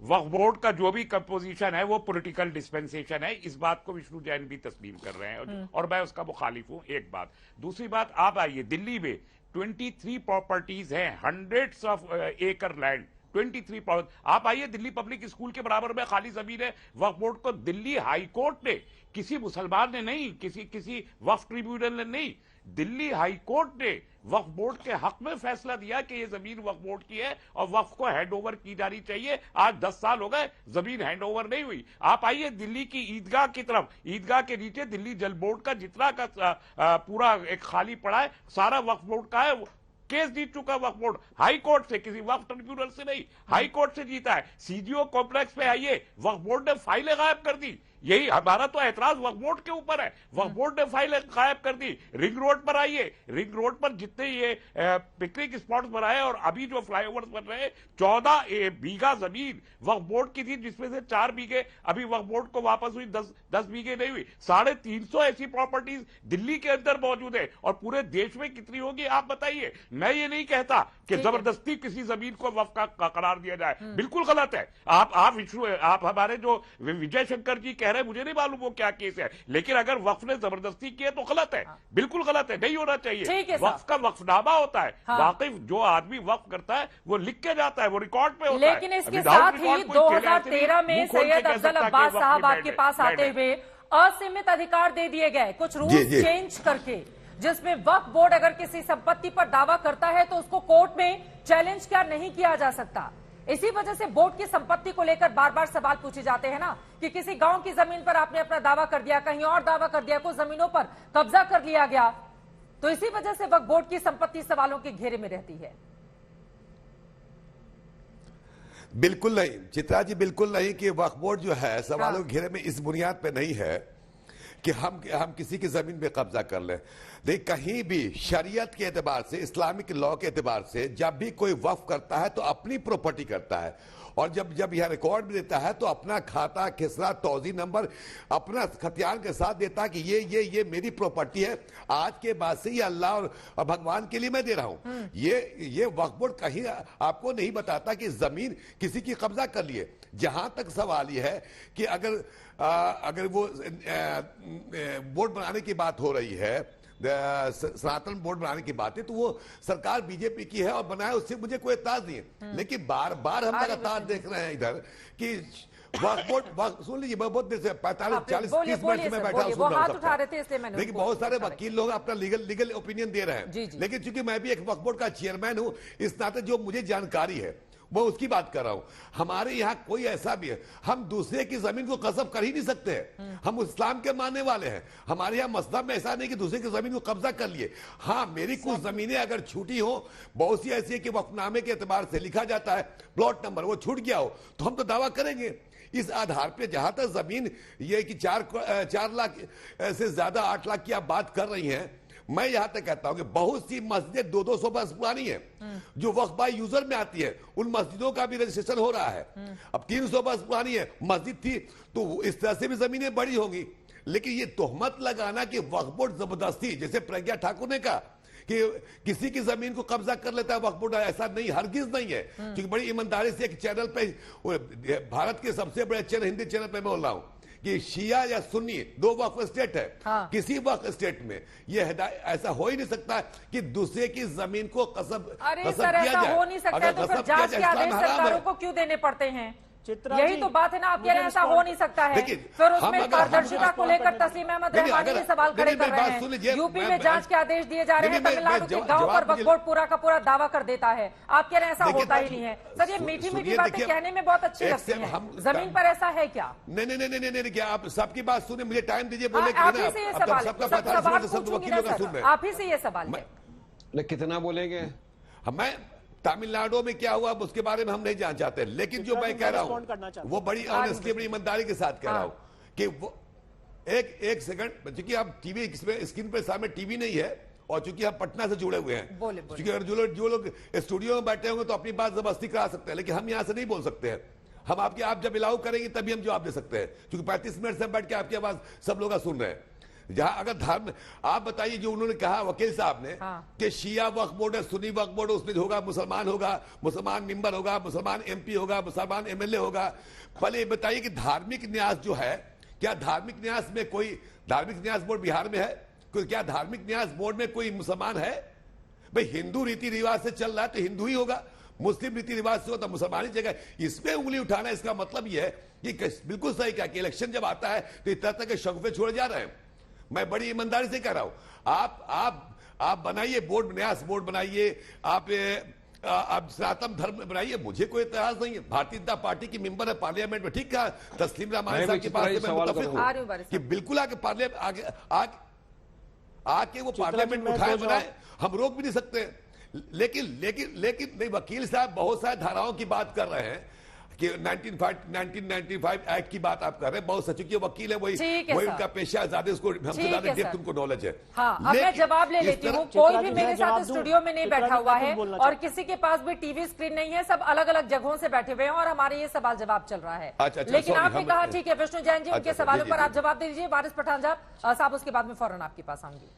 वक्फ board का जो भी कंपोजिशन है वो पॉलिटिकल डिस्पेंसेशन है, इस बात को विष्णु जैन भी तस्लीम कर रहे हैं और मैं उसका मुखालिफ हूं। एक बात। दूसरी बात, आप आइए दिल्ली में 23 प्रॉपर्टीज हैं, हंड्रेड्स ऑफ एकर लैंड, 23। आप आइए, दिल्ली पब्लिक स्कूल के बराबर में खाली जमीन है। वक्फ बोर्ड को दिल्ली हाई कोर्ट ने, किसी मुसलमान ने नहीं, किसी वक्फ ट्रिब्यूनल ने नहीं, दिल्ली हाई कोर्ट ने वक्फ बोर्ड के हक में फैसला दिया कि ये जमीन वक्फ बोर्ड की है और वक्फ को हैंड ओवर की जानी चाहिए। आज 10 साल हो गए, जमीन हैंड ओवर नहीं हुई। आप आइए दिल्ली की ईदगाह की तरफ, ईदगाह के नीचे दिल्ली जल बोर्ड का जितना का पूरा एक खाली पड़ा है, सारा वक्फ बोर्ड का है। केस जीत चुका वक्फ बोर्ड हाई कोर्ट से, किसी वक्फ ट्रिब्यूनल से नहीं, हाई कोर्ट से जीता है। सीजीओ कॉम्प्लेक्स पे आइए, वक्फ बोर्ड ने फाइलें गायब कर दी। यही हमारा तो ऐतराज वक्फ बोर्ड के ऊपर है, वक्फ बोर्ड ने फाइलें गायब कर दी। रिंग रोड पर आइए, रिंग रोड पर जितने ये पिकनिक स्पॉट्स बनाए और अभी जो फ्लाईओवर्स बन रहे हैं, 14 बीघा जमीन वक्फ बोर्ड की थी, जिसमें से 4 बीघे अभी वक्फ बोर्ड को वापस हुई, 10 बीघे नहीं हुई। 350 ऐसी प्रॉपर्टीज दिल्ली के अंदर मौजूद है और पूरे देश में कितनी होगी आप बताइए। मैं ये नहीं कहता कि जबरदस्ती किसी जमीन को वक्फ का करार दिया जाए, बिल्कुल गलत है। आप हमारे जो विजय शंकर जी कह रहे हैं, मुझे नहीं मालूम वो क्या केस है, लेकिन अगर वक्फ ने जबरदस्ती की है तो गलत है, बिल्कुल गलत है, नहीं होना चाहिए। वक्फ का वक्फनामा होता है, वाकई जो आदमी वक्फ करता है वो लिख के जाता है, वो रिकॉर्ड पे होता है। लेकिन इसके साथ ही 2013 में सैयद अफजल अब्बास साहब आपके पास आते हुए असीमित अधिकार दे दिए गए, कुछ रूल्स चेंज करके, जिसमें वक्फ बोर्ड अगर किसी संपत्ति पर दावा करता है तो उसको कोर्ट में चैलेंज क्या नहीं किया जा सकता। इसी वजह से बोर्ड की संपत्ति को लेकर बार बार सवाल पूछे जाते हैं ना, कि किसी गांव की जमीन पर आपने अपना दावा कर दिया, कहीं और दावा कर दिया, कुछ जमीनों पर कब्जा कर लिया गया, तो इसी वजह से वक्फ बोर्ड की संपत्ति सवालों के घेरे में रहती है। बिल्कुल नहीं चित्रा जी, बिल्कुल नहीं कि वक्फ बोर्ड जो है सवालों के घेरे में इस बुनियाद पे नहीं है कि हम किसी की जमीन पे कब्जा कर लें। देख, कहीं भी शरीयत के एतबार से, इस्लामिक लॉ के एतबार से जब भी कोई वक्फ करता है तो अपनी प्रॉपर्टी करता है, और जब यह रिकॉर्ड भी देता है तो अपना खाता, खिसरा, तौजी नंबर अपना खतियान के साथ देता है कि ये मेरी प्रॉपर्टी है, आज के बाद से ये अल्लाह और भगवान के लिए मैं दे रहा हूं। ये वक्फ बोर्ड कहीं आपको नहीं बताता कि जमीन किसी की कब्जा कर लिए। जहां तक सवाल यह है कि अगर वो बोर्ड बनाने की बात हो रही है, सनातन बोर्ड बनाने की बात है, तो वो सरकार बीजेपी की है और बनाया, उससे मुझे कोई एतराज नहीं है। लेकिन बार बार हम लगातार देख रहे हैं इधर कि वक्फ बोर्ड, सुन लीजिए, बहुत देर से 45-40-30 मिनट से मैं बैठा हूं, सुन रहा हूं। देखिए, बहुत सारे वकील लोग अपना लीगल ओपिनियन दे रहे हैं, लेकिन चूंकि मैं भी एक वक्फ बोर्ड का चेयरमैन हूं, इस नाते जो मुझे जानकारी है वो उसकी बात कर रहा हूं। हमारे यहाँ कोई ऐसा भी है, हम दूसरे की जमीन को कसब कर ही नहीं सकते हैं, हम इस्लाम के मानने वाले हैं। हमारे यहाँ मसलब में ऐसा नहीं कि दूसरे की जमीन को कब्जा कर लिए। हाँ, मेरी कुछ जमीनें अगर छूटी हो, बहुत सी ऐसी है कि वक्फनामे के एतबार से लिखा जाता है प्लॉट नंबर, वो छूट गया हो तो हम तो दावा करेंगे इस आधार पे। जहां तक जमीन ये कि 4 लाख से ज्यादा 8 लाख की आप बात कर रही हैं, मैं यहां तक कहता हूं कि बहुत सी मस्जिदें 200 वर्ष पुरानी है जो वक्फ बाय यूजर में आती है, उन मस्जिदों का भी रजिस्ट्रेशन हो रहा है। अब 300 वर्ष पुरानी है मस्जिद थी तो इस तरह से भी जमीनें बड़ी होंगी। लेकिन ये तोहमत लगाना कि वक्फ बोर्ड जबरदस्ती, जैसे प्रज्ञा ठाकुर ने कहा कि किसी की जमीन को कब्जा कर लेता है वक्फ बोर्ड, ऐसा नहीं, हरगिज नहीं है। क्योंकि बड़ी ईमानदारी से एक चैनल पे, भारत के सबसे बड़े चैनल, हिंदी चैनल पे मैं बोल रहा हूं कि शिया या सुन्नी 2 वक्फ स्टेट है। हाँ। किसी वक्फ स्टेट में यह ऐसा हो ही नहीं सकता कि दूसरे की जमीन को कसब किया जाए। हो नहीं सकता, तो फिर जांच के आदेश सरकारों को क्यों देने पड़ते हैं? यही तो बात है ना, आप कह रहे हैं ऐसा हो नहीं सकता है। फिर उसमें पारदर्शिता को लेकर तस्लीम अहमद रहमानी ये सवाल खड़े कर रहे हैं। यूपी में जांच के आदेश दिए जा रहे हैं, तमिलनाडु के गांव पर वक्फ बोर्ड पूरा का पूरा दावा कर देता है, आप कह रहे हैं ऐसा होता ही नहीं है। सर, ये मीठी मीठी बातें कहने में बहुत अच्छी लगती हैं, जमीन पर ऐसा है क्या? नहीं, क्या आप सबकी बात सुने, मुझे टाइम दीजिए बोले। आप ही से ये सवाल, आप ही से ये सवाल है, कितना बोलेंगे? मैं तमिलनाडु में क्या हुआ उसके बारे में हम नहीं जान चाहते, लेकिन जो मैं कह रहा हूं वो बड़ी ऑनेस्टली, बड़ी ईमानदारी के साथ कह रहा हूं कि वो एक सेकंड, क्योंकि अब टीवी स्क्रीन पे सामने टीवी नहीं है और चूंकि हम पटना से जुड़े हुए हैं, क्योंकि अगर जो लोग स्टूडियो में बैठे होंगे तो अपनी बात जबरदस्ती करा सकते हैं, लेकिन हम यहां से नहीं बोल सकते हैं। हम आप जब अलाउ करेंगे तभी हम जवाब दे सकते हैं, क्योंकि 35 मिनट से बैठ के आपकी आवाज सब लोग सुन रहे हैं। जहां अगर धर्म, आप बताइए जो उन्होंने कहा वकील साहब ने कि शिया वक्फ बोर्ड है, सुन्नी वक्फ बोर्ड, उसमें होगा मुसलमान मेंबर होगा, मुसलमान एमपी होगा, मुसलमान एमएलए होगा। पहले बताइए कि धार्मिक न्यास जो है, क्या धार्मिक न्यास में कोई धार्मिक न्यास बोर्ड बिहार में है? क्या धार्मिक न्यास बोर्ड में कोई मुसलमान है? भाई हिंदू रीति रिवाज से चल रहा है तो हिंदू ही होगा, मुस्लिम रीति रिवाज से हो तो मुसलमान ही जगह। इसमें उंगली उठाना, इसका मतलब यह है कि बिल्कुल सही कहा कि इलेक्शन जब आता है तो इस तरह के शगुफे छोड़े जा रहे हैं। मैं बड़ी ईमानदारी से कह रहा हूं, आप बनाइए बोर्ड, न्यास बोर्ड बनाइए, आप सनातन धर्म बनाइए, मुझे कोई एतराज नहीं है। भारतीय जनता पार्टी की मेंबर है पार्लियामेंट में, ठीक है, तस्लीम रहमान साहब के पास मैं मुतफिक हूं कि बिल्कुल आके पार्लियामेंट आके वो पार्लियामेंट में उठाए बनाए, हम रोक भी नहीं सकते। लेकिन नहीं, वकील साहब बहुत सारे धाराओं की बात कर रहे हैं कि 1995 एक्ट की बात आप कर रहे हैं, बहुत सच, वकील है, वही उनका पेशा है, ज्यादा उसको हमसे ज्यादा डेप्थ उनको नॉलेज है। हाँ, अब मैं जवाब ले लेती हूँ। कोई भी मेरे साथ स्टूडियो में नहीं बैठा हुआ है और किसी के पास भी टीवी स्क्रीन नहीं है, सब अलग अलग जगहों से बैठे हुए हैं और हमारे ये सवाल जवाब चल रहा है। लेकिन आपने कहा ठीक है विष्णु जैन जी, उनके सवालों पर आप जवाब दे दीजिए। वारिस पठान साहब उसके बाद में फौरन आपके पास आऊंगी।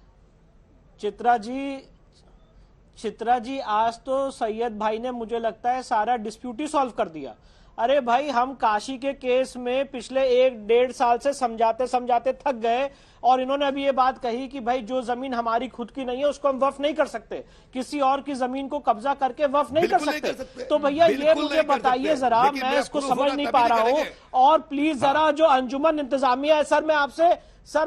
चित्रा जी, आज तो सैयद भाई ने मुझे लगता है सारा डिस्प्यूट ही सॉल्व कर दिया। अरे भाई, हम काशी के केस में पिछले 1-1.5 साल से समझाते समझाते थक गए और इन्होंने अभी ये बात कही कि भाई जो जमीन हमारी खुद की नहीं है उसको हम वक्फ नहीं कर सकते, किसी और की जमीन को कब्जा करके वक्फ नहीं कर सकते। तो भैया ये मुझे बताइए जरा, मैं इसको समझ नहीं पा रहा हूँ। और प्लीज जरा जो अंजुमन इंतजामिया है, सर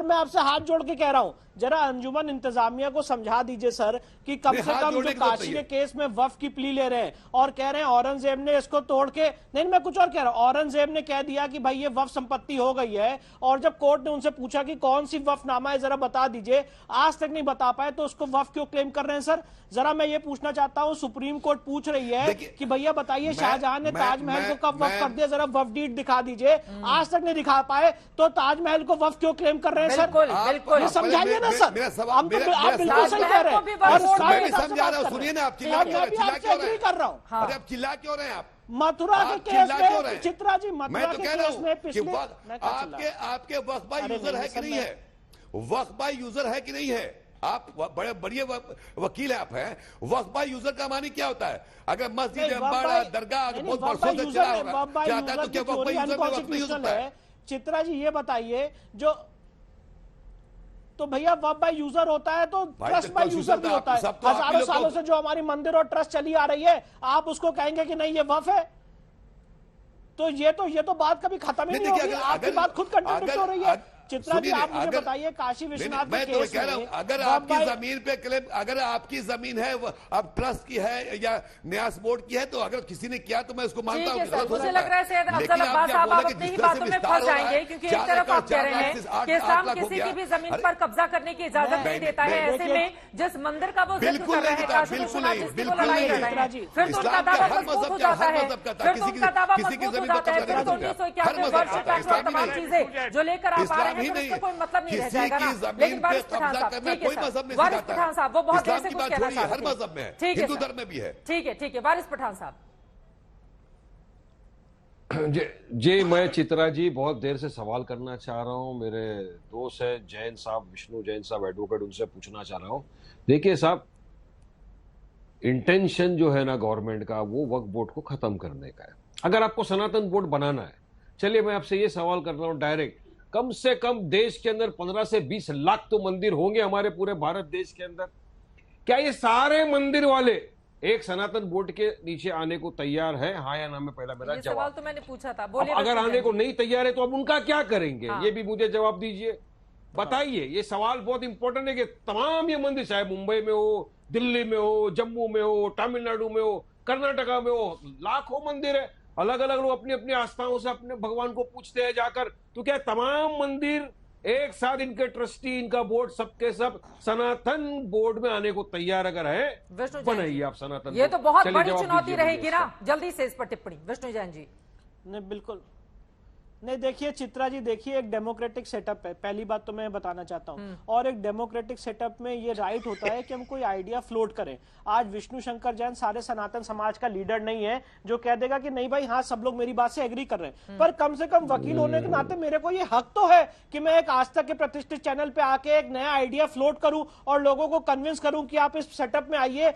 मैं आपसे हाथ जोड़ के कह रहा हूं, जरा अंजुमन इंतजामिया को समझा दीजिए सर कि कम से कम जो काशी के केस में वक्फ की प्ली ले रहे हैं और कह रहे हैं औरंगजेब ने इसको तोड़ के, नहीं मैं कुछ और कह रहा हूं, औरंगजेब ने कह दिया कि भाई ये वक्फ संपत्ति हो गई है, और जब कोर्ट ने उनसे पूछा कि कौन सी वक्फनामा है जरा बता दीजिए, आज तक नहीं बता पाए, तो उसको वक्फ क्यों क्लेम कर रहे हैं सर? जरा मैं ये पूछना चाहता हूं, सुप्रीम कोर्ट पूछ रही है कि भैया बताइए शाहजहां ने ताजमहल को कब वक्फ कर दिया, जरा वक्फ डीड दिखा दीजिए, आज तक नहीं दिखा पाए, तो ताजमहल को वक्फ क्यों क्लेम कर रहे हैं सर? बिल्कुल समझाइए ना सर, आप बिल्कुल सही कह रहे हैं। और मैं भी समझा रहा हूं, सुनिए ना, आप चिल्ला क्यों कर रहा हूं? अरे आप चिल्ला क्यों रहे हैं? आप मथुरा के केस में, चित्रा जी, मथुरा के केस में पिछले आपके वक्फ बाय यूजर है कि नहीं है? वक्फ बाय यूजर है कि नहीं है? आप बड़े बढ़िया वकील है, आप हैं। वक्फ बाय यूजर का मानी क्या होता है? अगर मस्जिद, अम्बाड़ा, दरगाह बहुत बरसों से चला होगा जाता है तो क्या वक्फ बाय यूजर में वक्फ नहीं हो सकता है? चित्रा जी ये बताइए, जो तो भैया वक्फ बाय यूजर होता है तो ट्रस्ट बाय यूजर भी होता है। हजारों सालों से जो हमारी मंदिर और ट्रस्ट चली आ रही है, आप उसको कहेंगे कि नहीं ये वक्फ है? तो ये तो बात कभी खत्म ही नहीं होगी। आपकी बात खुद कंट्राडिक्ट हो रही है। चित्रा जी आप मुझे बताइए, काशी विश्वनाथ मैं तो कह रहा हूं, अगर आपकी जमीन पे क्लेम, अगर आपकी जमीन है, अब ट्रस्ट की है या न्यास बोर्ड की है, तो अगर किसी ने किया तो मैं उसको मानता हूं। मुझे लग रहा है सैयद अफजल अब्बास साहब आप अपनी ही बातों में फंस जाएंगे, क्योंकि एक तरफ आप कह रहे हैं कि इस्लाम किसी की भी जमीन पर कब्जा करने की इजाजत नहीं देता है, ऐसे में जिस मंदिर का वो जिक्र कर रहे हैं काशी विश्वनाथ, जिसकी वो लड़ाई लड़ रहे हैं, फिर तो उनका दावा मजबूत हो जाता है, फिर तो उनका दावा मजबूत हो जाता है, फिर तो 1991 वर्ष तक और तमाम चीजें जो लेकर आप आ रहे हैं, फिर कोई मतलब नहीं रह जाएगा ना। लेकिन वारिस पठान साहब, ठीक है सर, वारिस पठान साहब वो बहुत देर से कुछ कहना चाहते हैं, हर मजहब में है, हिंदू धर्म में भी है। ठीक है वारिस पठान साहब। जी मैं चित्रा जी बहुत देर से सवाल करना चाह रहा हूं, मेरे दोस्त है जैन साहब, विष्णु जैन साहब एडवोकेट, उनसे पूछना चाह रहा हूं। देखिए साहब, इंटेंशन जो है ना गवर्नमेंट का, वो वक्फ बोर्ड को खत्म करने का है। अगर आपको सनातन बोर्ड बनाना है, चलिए मैं आपसे ये सवाल कर रहा हूं डायरेक्ट, कम से कम देश के अंदर 15 से 20 लाख तो मंदिर होंगे हमारे पूरे भारत देश के अंदर। क्या ये सारे मंदिर वाले एक सनातन बोर्ड के नीचे आने को तैयार है? हाँ या ना में पहला मेरा जवाब। सवाल तो मैंने पूछा था, बोलिए। अगर आने को नहीं तैयार है तो अब उनका क्या करेंगे? हाँ। ये भी मुझे जवाब दीजिए, बताइए। ये सवाल बहुत इंपॉर्टेंट है कि तमाम ये मंदिर, चाहे मुंबई में हो, दिल्ली में हो, जम्मू में हो, तमिलनाडु में हो, कर्नाटका में हो, लाखों मंदिर है, अलग अलग लोग अपनी अपनी आस्थाओं से अपने भगवान को पूछते हैं जाकर। तो क्या तमाम मंदिर एक साथ, इनके ट्रस्टी, इनका बोर्ड, सबके सब सनातन बोर्ड में आने को तैयार अगर है, बनाइए आप सनातन। ये तो बहुत बड़ी चुनौती रहेगी ना, जल्दी से इस पर टिप्पणी विष्णु जैन जी। नहीं नहीं देखिए चित्रा जी, देखिए एक डेमोक्रेटिक सेटअप है, पहली बात तो मैं बताना चाहता हूं। और एक डेमोक्रेटिक सेटअप में ये राइट होता है कि हम कोई आइडिया फ्लोट करें। आज विष्णु शंकर जैन सारे सनातन समाज का लीडर नहीं है जो कह देगा कि नहीं भाई हाँ सब लोग मेरी बात से एग्री कर रहे हैं, पर कम से कम वकील होने के नाते मेरे को ये हक तो है कि मैं एक आज तक के प्रतिष्ठित चैनल पे आके एक नया आइडिया फ्लोट करूं और लोगों को कन्विंस करूं कि आप इस सेटअप में आइए